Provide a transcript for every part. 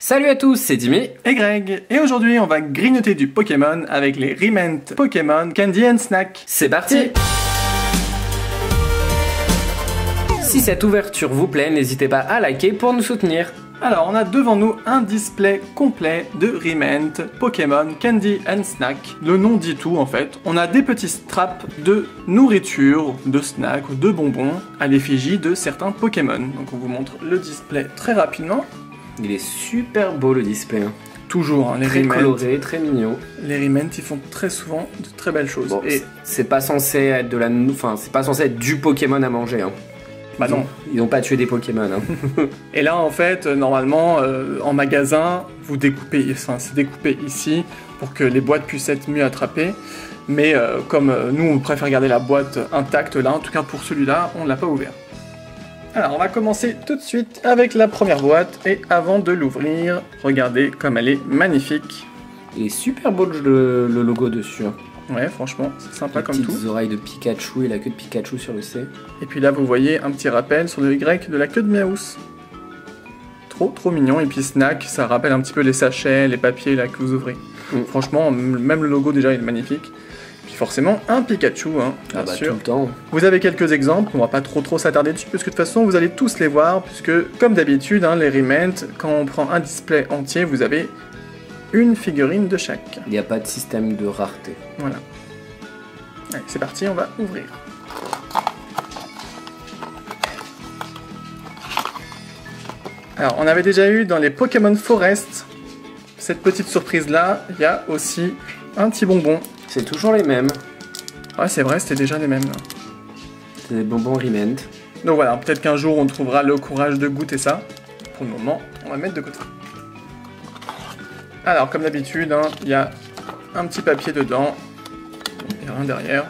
Salut à tous, c'est Dimmy et Greg, et aujourd'hui on va grignoter du Pokémon avec les Rement Pokémon Candy and Snack. C'est parti. Si cette ouverture vous plaît, n'hésitez pas à liker pour nous soutenir. Alors on a devant nous un display complet de Rement Pokémon Candy and Snack. Le nom dit tout en fait. On a des petits straps de nourriture, de snacks ou de bonbons à l'effigie de certains Pokémon. Donc on vous montre le display très rapidement. Il est super beau le display. Toujours, hein, les très Rement, coloré, très mignon. Les Rement, ils font très souvent de très belles choses. Bon, et c'est pas censé être de la, enfin c'est pas censé être du Pokémon à manger. Hein. Bah non. Ils n'ont pas tué des Pokémon. Hein. Et là, en fait, normalement, en magasin, vous découpez, enfin, c'est découpé ici pour que les boîtes puissent être mieux attrapées. Mais comme nous, on préfère garder la boîte intacte là, en tout cas pour celui-là, on ne l'a pas ouvert. Alors, on va commencer tout de suite avec la première boîte. Et avant de l'ouvrir, regardez comme elle est magnifique. Il est super beau le logo dessus. Hein. Ouais, franchement, c'est sympa les comme tout. petites oreilles de Pikachu et la queue de Pikachu sur le C. Et puis là, vous voyez un petit rappel sur le Y de la queue de Miaouss. Trop mignon. Et puis snack, ça rappelle un petit peu les sachets, les papiers là que vous ouvrez. Franchement, même le logo déjà il est magnifique. Puis forcément, un Pikachu, hein, bien sûr. Tout le temps. Vous avez quelques exemples, on va pas trop s'attarder dessus, parce que de toute façon, vous allez tous les voir, puisque comme d'habitude, hein, les Rement, quand on prend un display entier, vous avez une figurine de chaque. Il n'y a pas de système de rareté. Voilà. Allez, c'est parti, on va ouvrir. Alors, on avait déjà eu dans les Pokémon Forest cette petite surprise là. Il y a aussi un petit bonbon. C'est toujours les mêmes. Ouais, c'est vrai, c'était déjà les mêmes. C'est des bonbons Rement. Donc voilà, peut-être qu'un jour on trouvera le courage de goûter ça. Pour le moment, on va mettre de côté. Alors, comme d'habitude, hein, il y a un petit papier dedans. Il n'y a rien derrière.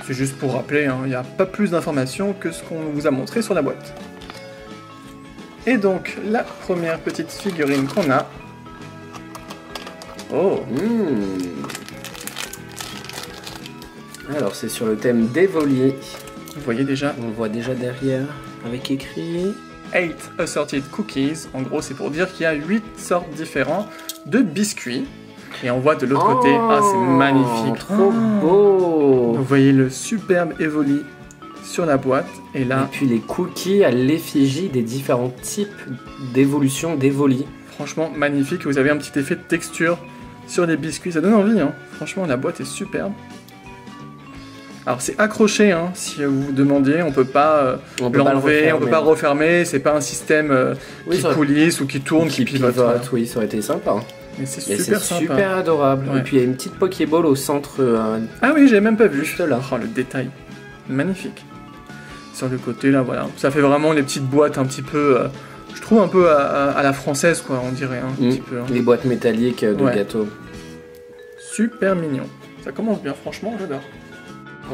C'est juste pour rappeler, hein, il n'y a pas plus d'informations que ce qu'on vous a montré sur la boîte. Et donc, la première petite figurine qu'on a. Oh Alors, c'est sur le thème d'Evoli. Vous voyez déjà. On voit déjà derrière, avec écrit... 8 assorted cookies. En gros, c'est pour dire qu'il y a 8 sortes différentes de biscuits. Et on voit de l'autre côté, ah c'est magnifique. Trop beau. Vous voyez le superbe Evoli sur la boîte. Et là... Et puis les cookies à l'effigie des différents types d'évolution d'Evoli. Franchement, magnifique. Vous avez un petit effet de texture sur les biscuits. Ça donne envie, hein. Franchement, la boîte est superbe. Alors c'est accroché, hein, si vous vous demandiez, on peut pas l'enlever, on peut pas refermer, c'est pas un système qui coulisse ou qui tourne, qui pivote. Oui, ça aurait été sympa. Mais c'est super sympa. C'est super adorable. Ouais. Et puis il y a une petite Pokéball au centre. Ah oui, j'avais même pas vu. Juste là. Oh, le détail. Magnifique. Sur le côté, là, voilà. Ça fait vraiment les petites boîtes un petit peu... je trouve un peu à la française, quoi, on dirait. Hein, un petit peu, hein. Les boîtes métalliques de gâteaux. Super mignon. Ça commence bien, franchement, j'adore.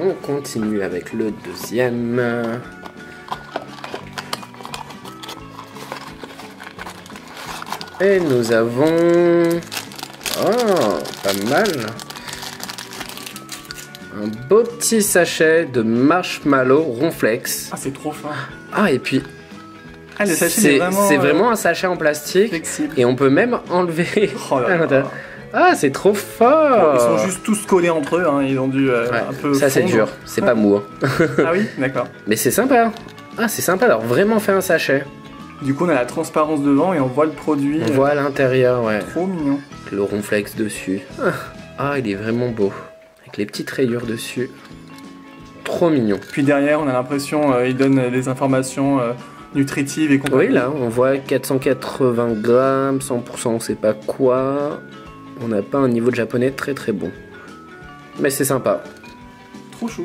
On continue avec le deuxième. Et nous avons... Oh, pas mal. Un beau petit sachet de marshmallow ronflex. Ah, c'est trop fin. Ah, et puis... Ah, le sachet c'est vraiment un sachet en plastique. Flexible. Et on peut même enlever... Oh là là. Ah, c'est trop fort. Ils sont juste tous collés entre eux, hein. Ils ont dû un peu ça, c'est dur, c'est pas mou. Hein. Ah oui, d'accord. Mais c'est sympa. Ah, c'est sympa d'avoir vraiment fait un sachet. Du coup, on a la transparence devant et on voit le produit. On voit à l'intérieur, ouais. Trop mignon. Le ronflex dessus. Ah, il est vraiment beau. Avec les petites rayures dessus. Trop mignon. Puis derrière, on a l'impression il donne des informations nutritives et compagnie. Oui, là, on voit 480 grammes, 100% on sait pas quoi. On n'a pas un niveau de japonais très bon. Mais c'est sympa. Trop chou.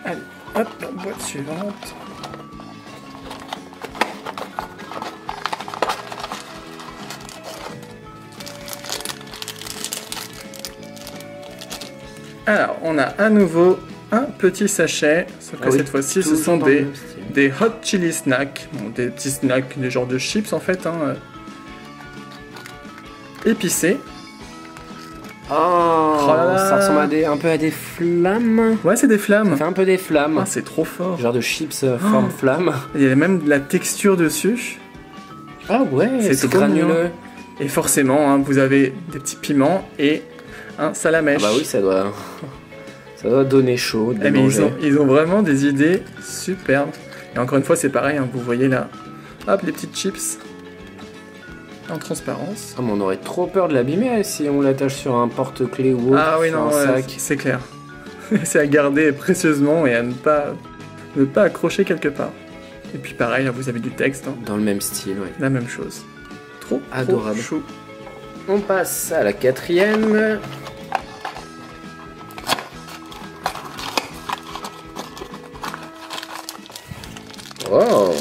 Allez, hop, la boîte suivante. Alors, on a à nouveau un petit sachet, sauf que cette fois-ci, ce sont des hot chili snacks. Bon, des petits snacks, des genres de chips en fait, hein, épicés. Oh, ça ressemble un peu à des flammes. Ouais, c'est des flammes. Ça fait un peu des flammes. Ah, c'est trop fort. Genre de chips forme flamme. Il y a même de la texture dessus. Ah ouais, c'est granuleux. Et forcément, hein, vous avez des petits piments et un salamèche. Ah bah oui, ça doit donner chaud de Mais manger. ils ont vraiment des idées superbes. Et encore une fois, c'est pareil, hein, vous voyez là, hop, les petites chips en transparence. Ah, mais on aurait trop peur de l'abîmer si on l'attache sur un porte-clés ou autre, Ah oui, sur non, un ouais, sac. c'est clair. C'est à garder précieusement et à ne pas accrocher quelque part. Et puis pareil, là, vous avez du texte, hein, Dans le même style, ouais. la même chose. Trop Adorable. chou. On passe à la 4e. Oh!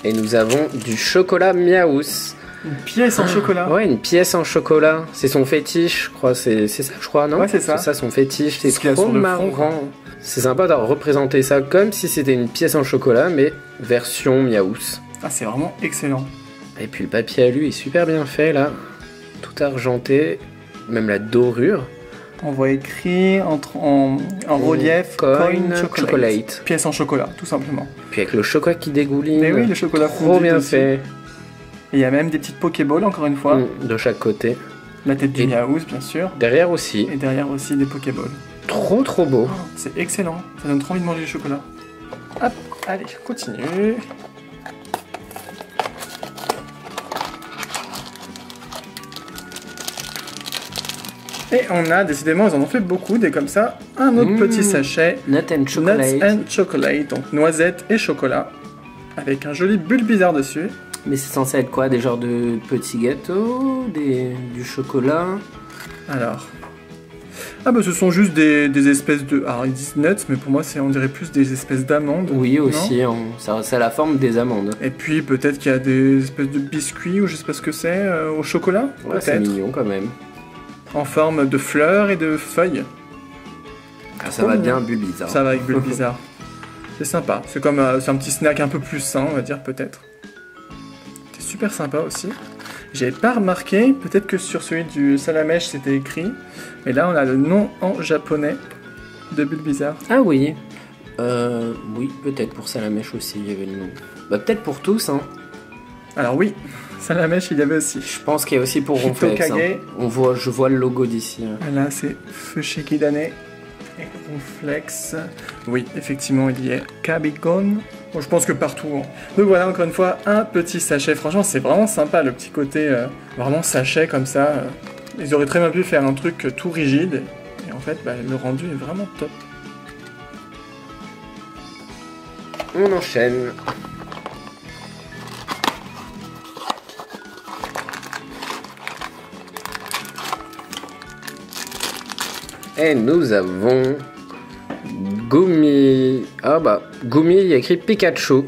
Et nous avons du chocolat Miaous. Une pièce en chocolat. Ouais, une pièce en chocolat. C'est son fétiche, je crois. C'est ça, je crois, non? Ouais, c'est ça. C'est ça son fétiche. C'est ce qu'il y a trop sur le front, marrant. C'est sympa d'avoir représenté ça comme si c'était une pièce en chocolat, mais version Miaous. Ah, c'est vraiment excellent. Et puis le papier à lui est super bien fait, là. Tout argenté. Même la dorure. On voit écrit en relief Coin chocolate. Pièce en chocolat, tout simplement. Puis avec le chocolat qui dégouline. Mais oui, le chocolat trop fondu bien dessus. fait. Et il y a même des petites Pokéballs, encore une fois. De chaque côté. La tête du Et- Miaous, bien sûr. Derrière aussi. Et derrière aussi des Pokéballs. Trop trop beau. Oh, c'est excellent. Ça donne trop envie de manger du chocolat. Hop, allez, continue. Et on a, décidément, ils en ont fait beaucoup, des comme ça. Un autre petit sachet. Nut and chocolate. Nuts and chocolate, donc noisettes et chocolat. Avec un joli bulle bizarre dessus. Mais c'est censé être quoi? Des genres de petits gâteaux? Du chocolat? Alors. Ah bah ce sont juste des espèces de... Alors ils disent nuts, mais pour moi on dirait plus des espèces d'amandes. Oui, non? aussi. Ça a la forme des amandes. Et puis peut-être qu'il y a des espèces de biscuits ou je sais pas ce que c'est, au chocolat, Ouais, c'est peut-être. mignon quand même. En forme de fleurs et de feuilles. Ah, ça va bien, bulle bizarre. Ça va avec bulle bizarre. C'est sympa. C'est comme c'est un petit snack un peu plus sain, on va dire peut-être. C'est super sympa aussi. J'avais pas remarqué, peut-être que sur celui du salamèche c'était écrit, mais là on a le nom en japonais de bulle bizarre. Ah oui. Oui, peut-être pour Salamèche aussi, il y avait le nom. Bah peut-être pour tous, hein. Alors oui, salamèche il y avait aussi. Je pense qu'il y a aussi pour Ronflex. Hitokage. Je vois le logo d'ici. Hein. Là c'est Fushigidane et Ronflex. Oui, effectivement il y est Kabikon. Bon, je pense que partout. Hein. Donc voilà, encore une fois, un petit sachet. Franchement, c'est vraiment sympa le petit côté vraiment sachet comme ça. Ils auraient très bien pu faire un truc tout rigide. Et en fait, bah, le rendu est vraiment top. On enchaîne. Et nous avons Gumi. Ah bah, Gumi, il y a écrit Pikachu.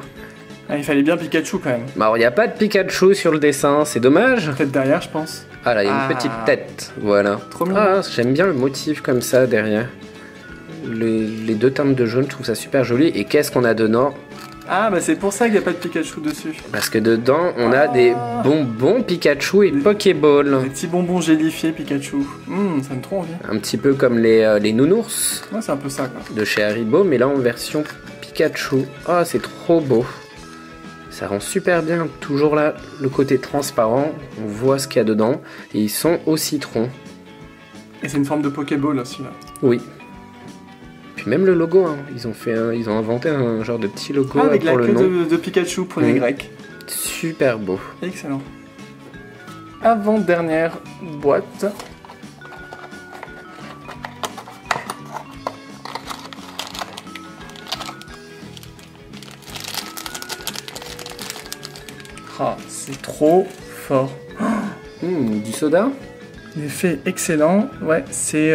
Ah, il fallait bien Pikachu quand même. Bah alors, il n'y a pas de Pikachu sur le dessin, c'est dommage. Peut-être derrière, je pense. Ah là, il y a Ah. une petite tête, voilà. Trop mignon. Ah, j'aime bien le motif comme ça derrière. Les deux teintes de jaune, je trouve ça super joli. Et qu'est-ce qu'on a dedans? Ah, bah c'est pour ça qu'il n'y a pas de Pikachu dessus. Parce que dedans, on a des bonbons Pikachu et Pokéball. Des petits bonbons gélifiés Pikachu. Ça donne trop envie. Un petit peu comme les nounours Ouais, c'est un peu ça quoi. de chez Haribo, mais là en version Pikachu. Ah, c'est trop beau. Ça rend super bien. Toujours là, le côté transparent. On voit ce qu'il y a dedans. Et ils sont au citron. Et c'est une forme de Pokéball aussi là. Oui. Puis même le logo, hein. Ils ont inventé un genre de petit logo Ah, avec la pour le queue nom. de Pikachu pour les Grecs. Super beau. Excellent. Avant-dernière boîte. Ah, c'est trop fort. Du soda? L'effet excellent. Ouais, c'est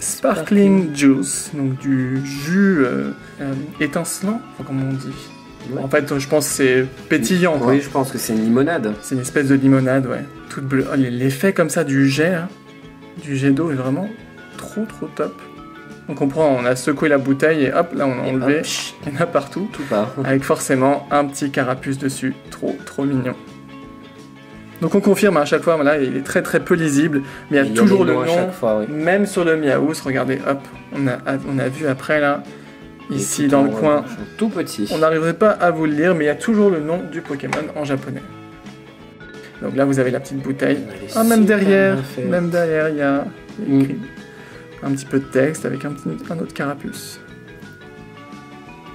Sparkling Juice, donc du jus étincelant, enfin, comment on dit. Ouais. En fait, je pense que c'est pétillant. Quoi. Oui, je pense que c'est une limonade. C'est une espèce de limonade, ouais. Toute bleue. Oh, l'effet comme ça du jet, hein, du jet d'eau est vraiment trop top. Donc on a secoué la bouteille et hop, là on a Et enlevé. hop. Il y en a partout. Tout part. Avec forcément un petit carapuce dessus. Trop mignon. Donc on confirme à chaque fois, voilà, il est très peu lisible, mais il y a toujours le à nom. chaque fois, oui. Même sur le Miaous, regardez, hop, on a vu après là, Ici, dans le coin, tout petit. On n'arriverait pas à vous le lire, mais il y a toujours le nom du Pokémon en japonais. Donc là, vous avez la petite bouteille. Ah, même derrière, il y a écrit un petit peu de texte avec un autre carapuce.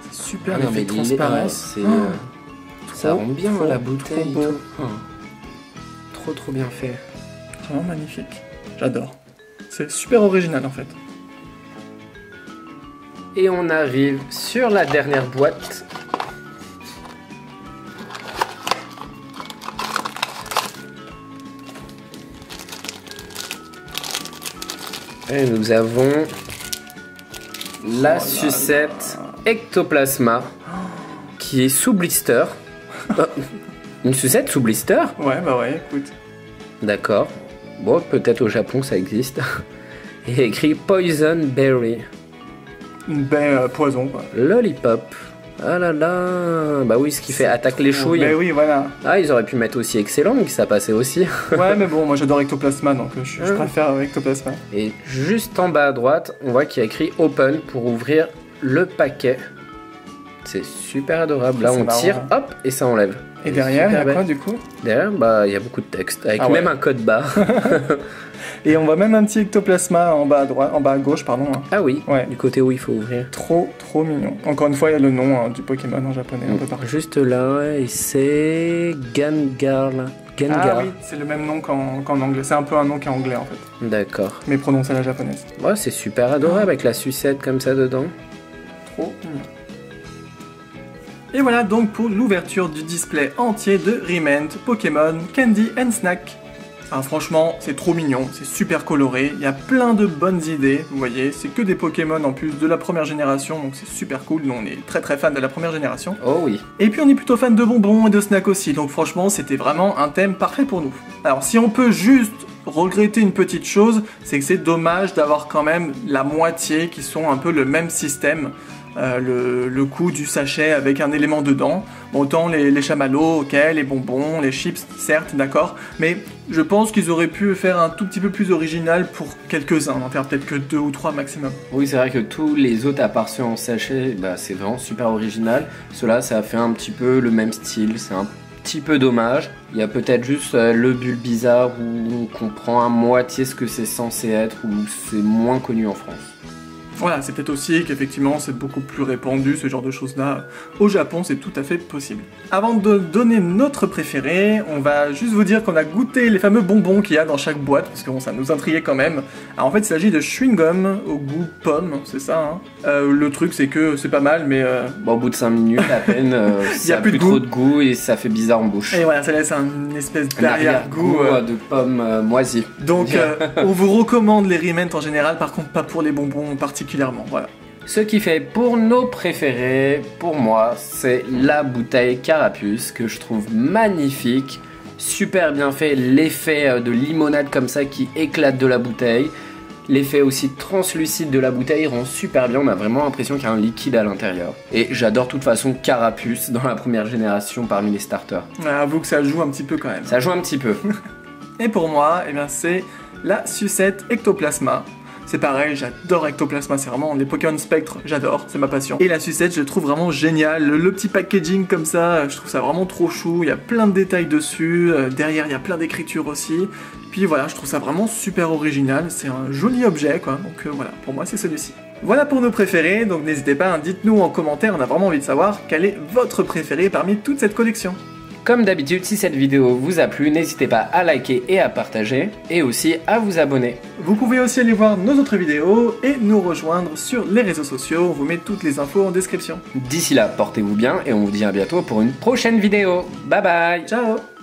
C'est super, l'effet de transparence. Ça rend bien la bouteille. Trop beau. Trop bien fait. Vraiment magnifique. J'adore. C'est super original en fait. Et on arrive sur la dernière boîte. Et nous avons la sucette Ectoplasma qui est sous blister. Une sucette sous blister? Ouais, bah ouais, écoute. D'accord. Bon, peut-être au Japon ça existe. Et écrit Poison Berry. Une baie poison, quoi. Lollipop. Ah là là. Bah oui, ce qui fait attaque les chouilles. Mais oui, voilà. Ah, ils auraient pu mettre aussi Excellent, que ça passait aussi. Ouais, mais bon, moi j'adore Ectoplasma, donc je préfère Ectoplasma. Et juste en bas à droite, on voit qu'il y a écrit Open pour ouvrir le paquet. C'est super adorable. Là, on tire, hop, et ça enlève. Et derrière, il y a quoi du coup? Derrière, bah, il y a beaucoup de texte, avec même un code barre. Et on voit même un petit Ectoplasma en bas à droite, en bas à gauche, pardon. Ah oui, du côté où il faut ouvrir. Trop mignon. Encore une fois, il y a le nom du Pokémon en japonais, un peu partout. Juste là, et c'est Gengar. Ah oui, c'est le même nom qu'en anglais. C'est un peu un nom qui est anglais en fait. D'accord. Mais prononcé à la japonaise. Ouais, c'est super adorable avec la sucette comme ça dedans. Trop mignon. Et voilà donc pour l'ouverture du display entier de Remand Pokémon Candy and Snack. Ah, franchement, c'est trop mignon, c'est super coloré, il y a plein de bonnes idées, vous voyez, c'est que des Pokémon en plus de la première génération, donc c'est super cool, nous on est très fans de la première génération. Oh oui. Et puis on est plutôt fans de bonbons et de snacks aussi, donc franchement c'était vraiment un thème parfait pour nous. Alors si on peut juste regretter une petite chose, c'est que c'est dommage d'avoir quand même la moitié qui sont un peu le même système. Le coup du sachet avec un élément dedans. Bon, autant les chamallows, ok, les bonbons, les chips, certes, d'accord, mais je pense qu'ils auraient pu faire un tout petit peu plus original pour quelques-uns, en faire peut-être que 2 ou 3 maximum. Oui, c'est vrai que tous les autres, à part ceux en sachet, bah, c'est vraiment super original. Ceux-là, ça a fait un petit peu le même style, c'est un petit peu dommage. Il y a peut-être juste le Bulbizarre où on comprend à moitié ce que c'est censé être, ou c'est moins connu en France. Voilà, c'est peut-être aussi qu'effectivement c'est beaucoup plus répandu, ce genre de choses-là. Au Japon, c'est tout à fait possible. Avant de donner notre préféré, on va juste vous dire qu'on a goûté les fameux bonbons qu'il y a dans chaque boîte, parce que bon, ça nous intriguait quand même. Alors en fait, il s'agit de chewing-gum au goût pomme, c'est ça, hein. Le truc, c'est que c'est pas mal, mais... Bon, au bout de 5 minutes, à peine, ça a plus trop de goût et ça fait bizarre en bouche. Et voilà, ça laisse une espèce d'arrière-goût de pomme moisie. Donc, on vous recommande les Riment en général, par contre pas pour les bonbons particulièrement, voilà. Ce qui fait pour nos préférés, pour moi, c'est la bouteille Carapuce que je trouve magnifique, super bien fait, l'effet de limonade comme ça qui éclate de la bouteille, l'effet aussi translucide de la bouteille rend super bien, on a vraiment l'impression qu'il y a un liquide à l'intérieur. Et j'adore de toute façon Carapuce dans la première génération parmi les starters. Avoue que ça joue un petit peu quand même. Ça joue un petit peu. Et pour moi, eh bien, c'est la sucette Ectoplasma. C'est pareil, j'adore Ectoplasma, c'est vraiment les Pokémon Spectre, j'adore, c'est ma passion. Et la sucette, je le trouve vraiment génial, le petit packaging comme ça, je trouve ça vraiment trop chou, il y a plein de détails dessus, derrière il y a plein d'écritures aussi. Puis voilà, je trouve ça vraiment super original, c'est un joli objet quoi, donc voilà, pour moi c'est celui-ci. Voilà pour nos préférés, donc n'hésitez pas, dites-nous en commentaire, on a vraiment envie de savoir quel est votre préféré parmi toute cette collection. Comme d'habitude, si cette vidéo vous a plu, n'hésitez pas à liker et à partager, et aussi à vous abonner. Vous pouvez aussi aller voir nos autres vidéos et nous rejoindre sur les réseaux sociaux, on vous met toutes les infos en description. D'ici là, portez-vous bien et on vous dit à bientôt pour une prochaine vidéo. Bye bye. Ciao.